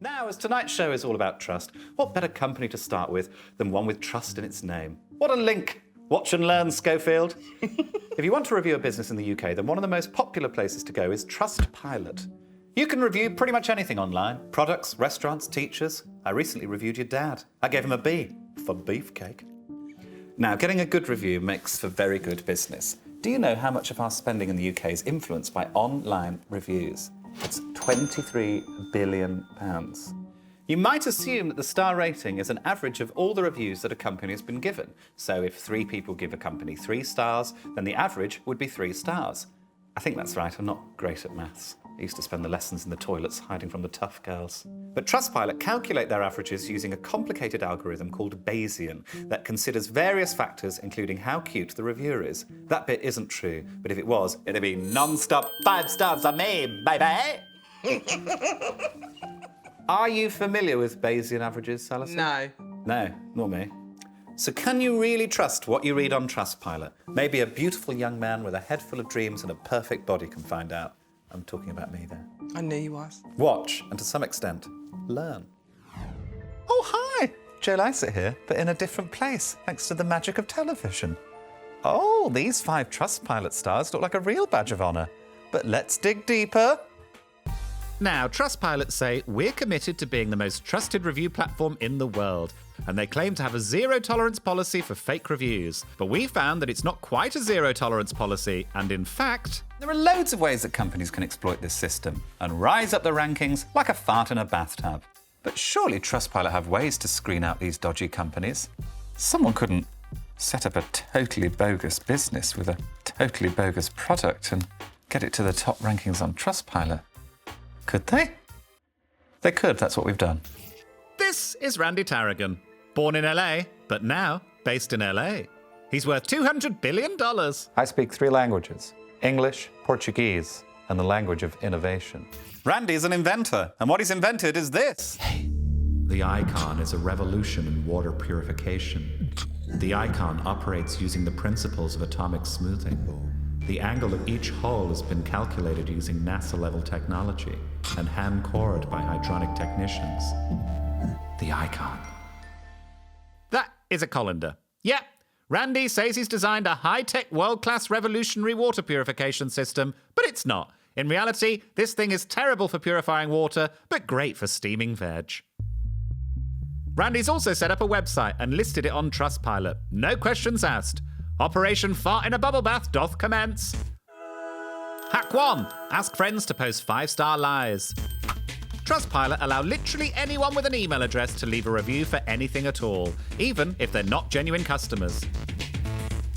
Now, as tonight's show is all about trust, what better company to start with than one with trust in its name? What a link! Watch and learn, Schofield. If you want to review a business in the UK, then one of the most popular places to go is Trustpilot. You can review pretty much anything online. Products, restaurants, teachers. I recently reviewed your dad. I gave him a B for beefcake. Now, getting a good review makes for very good business. Do you know how much of our spending in the UK is influenced by online reviews? It's £23 billion. You might assume that the star rating is an average of all the reviews that a company has been given. So if 3 people give a company 3 stars, then the average would be 3 stars. I think that's right. I'm not great at maths. I used to spend the lessons in the toilets hiding from the tough girls. But Trustpilot calculate their averages using a complicated algorithm called Bayesian that considers various factors, including how cute the reviewer is. That bit isn't true, but if it was, it'd be non-stop 5 stars on me, baby! Are you familiar with Bayesian averages, Alison? No. No, nor me. So can you really trust what you read on Trustpilot? Maybe a beautiful young man with a head full of dreams and a perfect body can find out. I'm talking about me there. I knew you was. Watch, and to some extent, learn. Oh, hi! Joe Lycett here, but in a different place, thanks to the magic of television. Oh, these 5 Trustpilot stars look like a real badge of honour. But let's dig deeper. Now, Trustpilot say we're committed to being the most trusted review platform in the world, and they claim to have a zero-tolerance policy for fake reviews. But we found that it's not quite a zero-tolerance policy, and in fact, there are loads of ways that companies can exploit this system and rise up the rankings like a fart in a bathtub. But surely Trustpilot have ways to screen out these dodgy companies. Someone couldn't set up a totally bogus business with a totally bogus product and get it to the top rankings on Trustpilot. Could they? They could, that's what we've done. This is Randy Tarragon, born in LA, but now based in LA. He's worth $200 billion. I speak 3 languages, English, Portuguese, and the language of innovation. Randy's an inventor, and what he's invented is this. The Icon is a revolution in water purification. The Icon operates using the principles of atomic smoothing. The angle of each hole has been calculated using NASA-level technology and hand-cored by hydronic technicians. The Icon. That is a colander. Yep, Randy says he's designed a high-tech, world-class revolutionary water purification system, but it's not. In reality, this thing is terrible for purifying water, but great for steaming veg. Randy's also set up a website and listed it on Trustpilot. No questions asked. Operation Fart in a Bubble Bath doth commence. Hack 1. Ask friends to post 5-star lies. Trustpilot allow literally anyone with an email address to leave a review for anything at all, even if they're not genuine customers.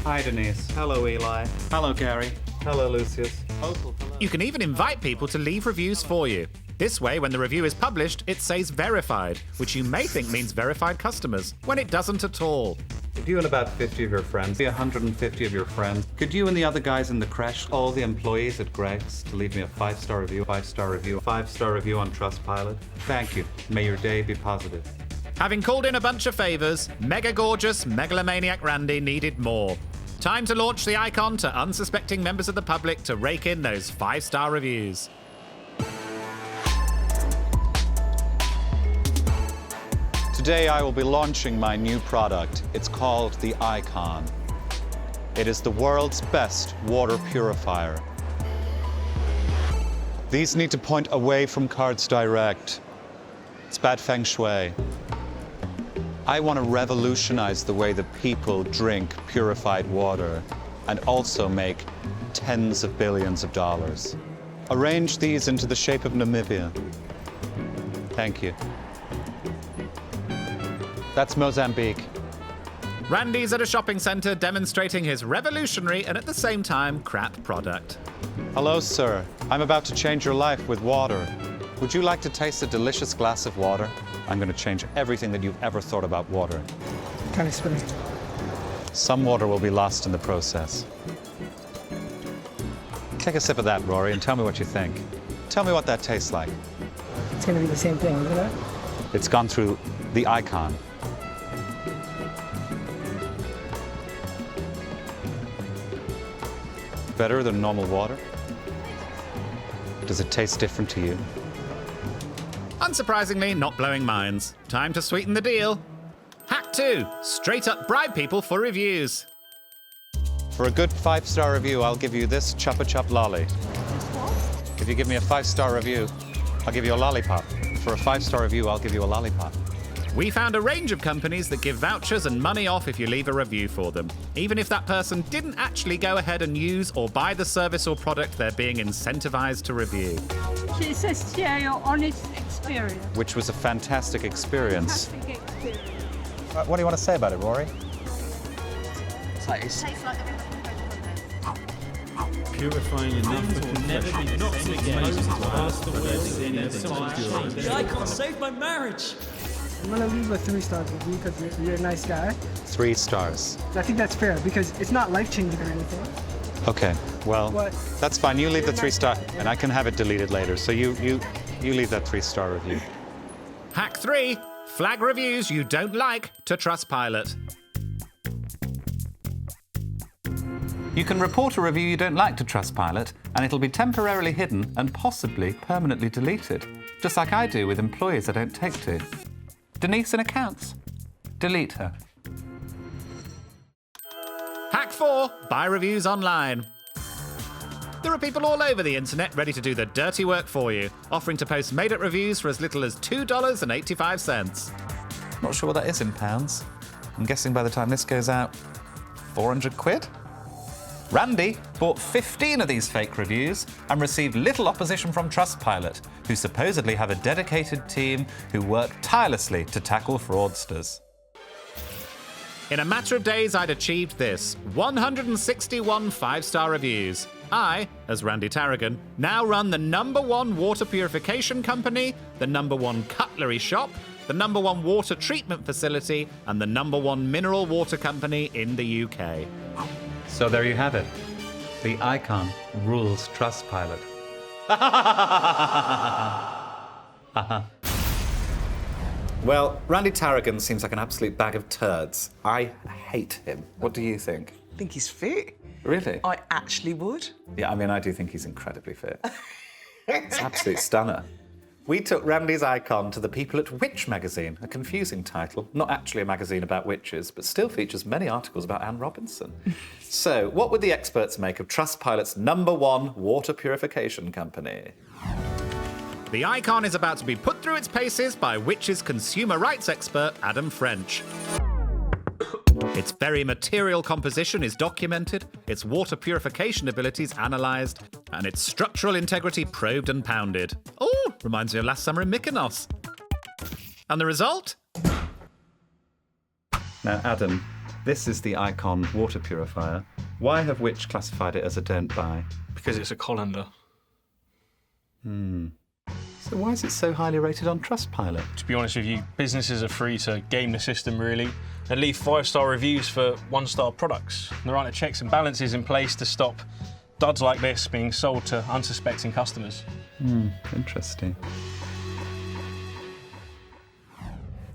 Hi, Denise. Hello, Eli. Hello, Gary. Hello, Lucius. Hello. You can even invite people to leave reviews for you. This way, when the review is published, it says verified, which you may think means verified customers, when it doesn't at all. If you and about 50 of your friends, 150 of your friends, could you and the other guys in the creche, all the employees at Greg's, to leave me a 5-star review, 5-star review, 5-star review on Trustpilot? Thank you. May your day be positive. Having called in a bunch of favours, mega gorgeous megalomaniac Randy needed more. Time to launch the Icon to unsuspecting members of the public to rake in those 5-star reviews. Today I will be launching my new product. It's called the Icon. It is the world's best water purifier. These need to point away from cards direct. It's bad feng shui. I want to revolutionize the way that people drink purified water and also make tens of billions of dollars. Arrange these into the shape of Namibia. Thank you. That's Mozambique. Randy's at a shopping centre demonstrating his revolutionary and at the same time crap product. Hello, sir. I'm about to change your life with water. Would you like to taste a delicious glass of water? I'm going to change everything that you've ever thought about water. Can I spin it? Some water will be lost in the process. Take a sip of that, Rory, and tell me what you think. Tell me what that tastes like. It's going to be the same thing, isn't it? It's gone through the Icon. Better than normal water? Does it taste different to you? Unsurprisingly, not blowing minds. Time to sweeten the deal. Hack 2. Straight up bribe people for reviews. For a good 5-star review, I'll give you this Chupa Chup lolly. If you give me a 5-star review, I'll give you a lollipop. For a 5-star review, I'll give you a lollipop. We found a range of companies that give vouchers and money off if you leave a review for them, even if that person didn't actually go ahead and use or buy the service or product they're being incentivized to review. She says share your honest experience. Which was a fantastic experience. Fantastic experience. What do you want to say about it, Rory? Tastes like Purifying enough to never be not to The icon saved my marriage. I'm gonna leave a 3-star review because you're a nice guy. 3 stars. I think that's fair because it's not life-changing or anything. Okay, well, What? that's fine. You leave the 3-star, and I can have it deleted later. So you leave that 3-star review. Hack 3. Flag reviews you don't like to Trustpilot. You can report a review you don't like to Trustpilot, and it'll be temporarily hidden and possibly permanently deleted, just like I do with employees I don't take to. Denise in accounts. Delete her. Hack 4. Buy reviews online. There are people all over the internet ready to do the dirty work for you, offering to post made-up reviews for as little as $2.85. Not sure what that is in pounds. I'm guessing by the time this goes out, 400 quid? Randy bought 15 of these fake reviews and received little opposition from Trustpilot, who supposedly have a dedicated team who work tirelessly to tackle fraudsters. In a matter of days, I'd achieved this: 161 5-star reviews. I, as Randy Tarragon, now run the #1 water purification company, the #1 cutlery shop, the #1 water treatment facility, and the #1 mineral water company in the UK. So there you have it. The icon rules Trustpilot. Well, Randy Tarragon seems like an absolute bag of turds. I hate him. What do you think? I think he's fit. Really? I actually would. Yeah, I mean, I do think he's incredibly fit. It's an absolute stunner. We took Randy's icon to the people at Witch magazine, a confusing title, not actually a magazine about witches, but still features many articles about Anne Robinson. So, what would the experts make of Trustpilot's #1 water purification company? The icon is about to be put through its paces by Witch's consumer rights expert, Adam French. Its very material composition is documented, its water purification abilities analysed, and its structural integrity probed and pounded. Oh, reminds me of last summer in Mykonos. And the result? Now, Adam, this is the icon water purifier. Why have Witch classified it as a don't buy? Because it's a colander. So why is it so highly rated on Trustpilot? To be honest with you, businesses are free to game the system, really, and leave 5-star reviews for 1-star products. There aren't checks and balances in place to stop duds like this being sold to unsuspecting customers. Interesting.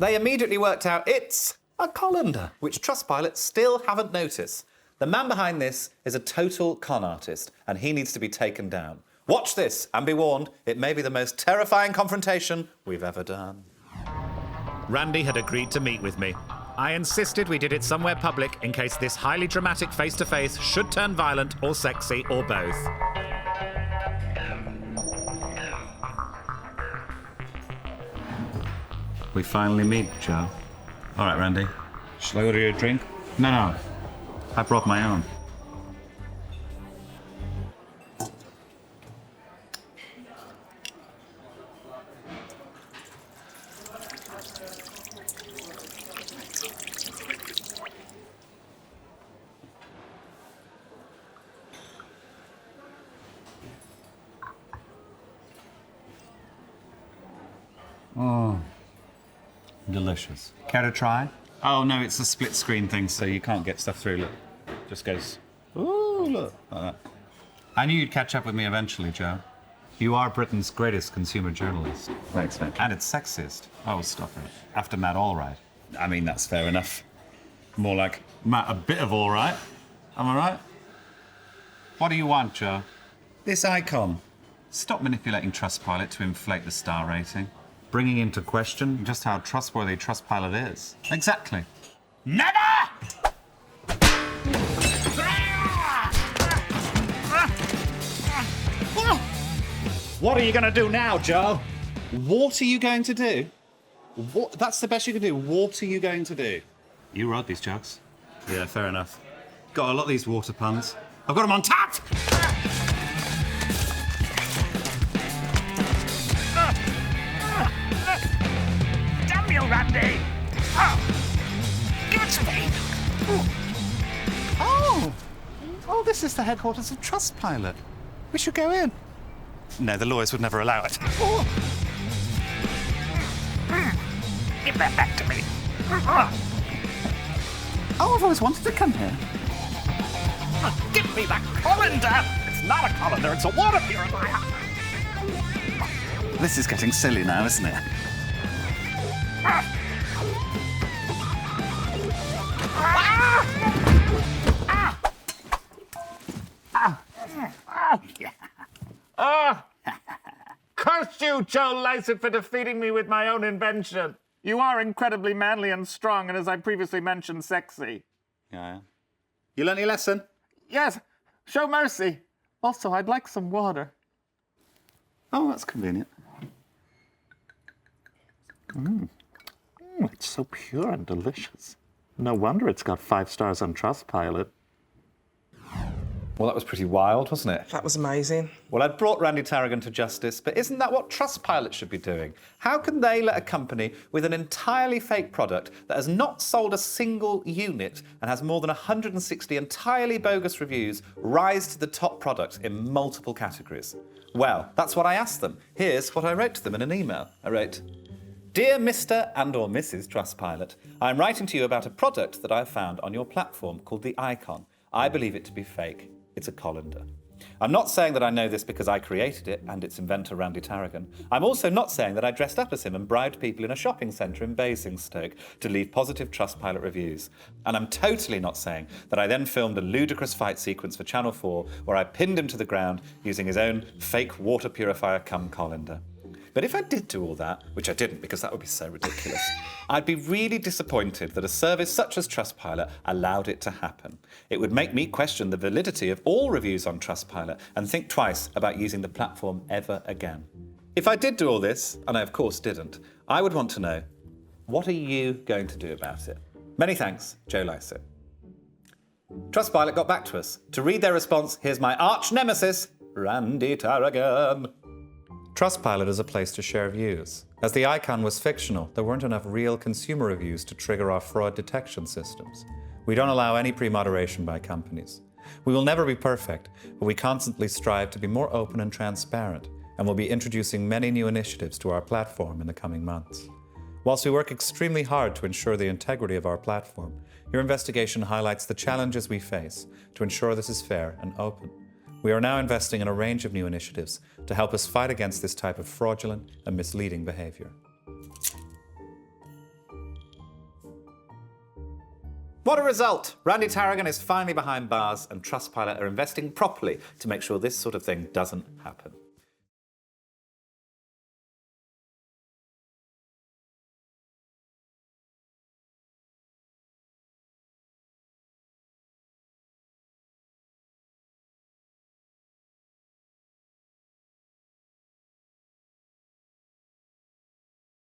They immediately worked out it's a colander, which Trustpilot still haven't noticed. The man behind this is a total con artist, and he needs to be taken down. Watch this and be warned, it may be the most terrifying confrontation we've ever done. Randy had agreed to meet with me. I insisted we did it somewhere public in case this highly dramatic face-to-face should turn violent or sexy or both. We finally meet, Joe. All right, Randy. Shall I order you a drink? No. I brought my own. Delicious. Care to try? Oh, no, it's a split screen thing, so you can't get stuff through. Look, just goes, ooh, look, like that. I knew you'd catch up with me eventually, Joe. You are Britain's greatest consumer journalist. Thanks, mate. And it's sexist. Oh, stop it. After Matt Allright. I mean, that's fair enough. More like Matt a bit of all right. Am I right? What do you want, Joe? This icon. Stop manipulating Trustpilot to inflate the star rating. bringing into question just how trustworthy Trustpilot is. Exactly. Never! What are you going to do now, Joe? What are you going to do? What? That's the best you can do. What are you going to do? You wrote these jokes. Yeah, fair enough. Got a lot of these water puns. I've got them on tap! Damn you, Randy! Give it to me! Oh, this is the headquarters of Trustpilot. We should go in. No, the lawyers would never allow it. Give that back to me. Oh, I've always wanted to come here. Give me that colander! It's not a colander, it's a water purifier. This is getting silly now, isn't it? Curse you, Joe Lycett, for defeating me with my own invention. You are incredibly manly and strong, and as I previously mentioned, sexy. Yeah. You learnt your lesson? Yes, show mercy. Also, I'd like some water. Oh, that's convenient. It's so pure and delicious. No wonder it's got 5 stars on Trustpilot. Well, that was pretty wild, wasn't it? That was amazing. Well, I'd brought Randy Tarragon to justice, but isn't that what Trustpilot should be doing? How can they let a company with an entirely fake product that has not sold a single unit and has more than 160 entirely bogus reviews rise to the top product in multiple categories? Well, that's what I asked them. Here's what I wrote to them in an email. I wrote, "Dear Mr. and or Mrs. Trustpilot, I'm writing to you about a product that I've found on your platform called the Icon. I believe it to be fake. It's a colander. I'm not saying that I know this because I created it and its inventor Randy Tarragon. I'm also not saying that I dressed up as him and bribed people in a shopping centre in Basingstoke to leave positive Trustpilot reviews. And I'm totally not saying that I then filmed a ludicrous fight sequence for Channel 4 where I pinned him to the ground using his own fake water purifier cum colander. But if I did do all that, which I didn't because that would be so ridiculous, I'd be really disappointed that a service such as Trustpilot allowed it to happen. It would make me question the validity of all reviews on Trustpilot and think twice about using the platform ever again. If I did do all this, and I of course didn't, I would want to know, what are you going to do about it? Many thanks, Joe Lycett." Trustpilot got back to us. To read their response, here's my arch nemesis, Randy Tarragon. Trustpilot is a place to share views. As the Icon was fictional, there weren't enough real consumer reviews to trigger our fraud detection systems. We don't allow any pre-moderation by companies. We will never be perfect, but we constantly strive to be more open and transparent, and will be introducing many new initiatives to our platform in the coming months. Whilst we work extremely hard to ensure the integrity of our platform, your investigation highlights the challenges we face to ensure this is fair and open. We are now investing in a range of new initiatives to help us fight against this type of fraudulent and misleading behaviour. What a result! Randy Tarragon is finally behind bars and Trustpilot are investing properly to make sure this sort of thing doesn't happen.